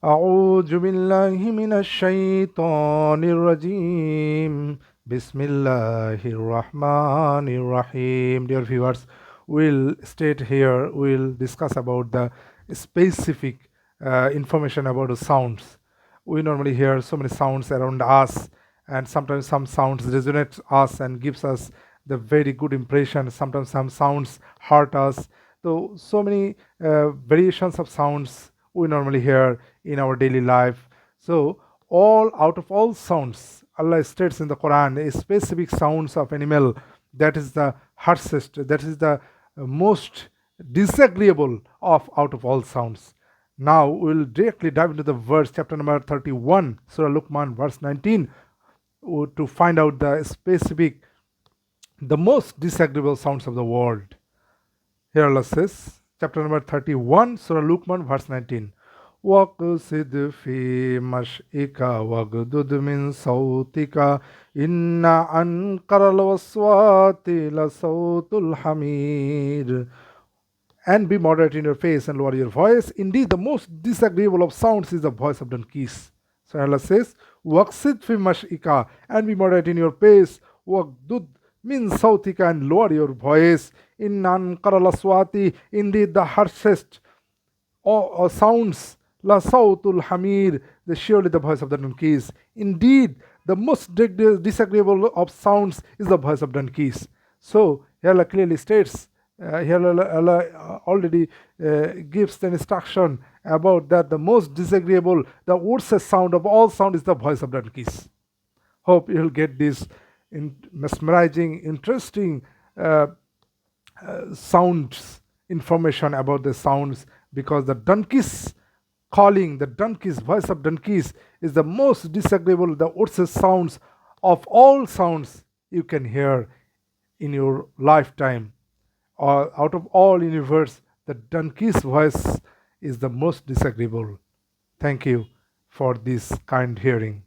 أعوذ بالله من الشيطان الرجيم بسم الله الرحمن الرحيم. Dear viewers, we'll state here, we'll discuss about the specific information about the sounds. We normally hear so many sounds around us, and sometimes some sounds resonate us and gives us the very good impression. Sometimes some sounds hurt us. So many variations of sounds we normally hear in our daily life. So, all out of all sounds, Allah states in the Quran, a specific sounds of animal that is the harshest, that is the most disagreeable of out of all sounds. Now we'll directly dive into the verse, chapter number 31, Surah Luqman, verse 19, to find out the specific, the most disagreeable sounds of the world. Here Allah says, chapter number 31, Surah Luqman, verse 19. وَقْصِدْ فِي مَشْئِكَ وَاغْضُضْ مِنْ صَوْتِكَ إِنَّ أَنْكَرَ الْأَصْوَاتِ لَصَوْتُ الْحَمِيرِ. And be moderate in your face and lower your voice. Indeed, the most disagreeable of sounds is the voice of donkeys. So Allah says, Waqsid fi mash'ika, and be moderate in your pace. Waqdud min sautika, and lower your voice. Innan karalaswati, indeed the harshest or sounds, la sautul hamir, the surely the voice of the donkeys. Indeed, the most disagreeable of sounds is the voice of donkeys. So here Allah clearly states, here Allah already gives the instruction about that the most disagreeable, the worst sound of all sound is the voice of donkeys. Hope you'll get this mesmerizing, interesting sounds information about the sounds, because the donkeys calling, the donkeys, voice of donkeys is the most disagreeable, the worst sounds of all sounds you can hear in your lifetime, or out of all universe, the donkey's voice is the most disagreeable. Thank you for this kind hearing.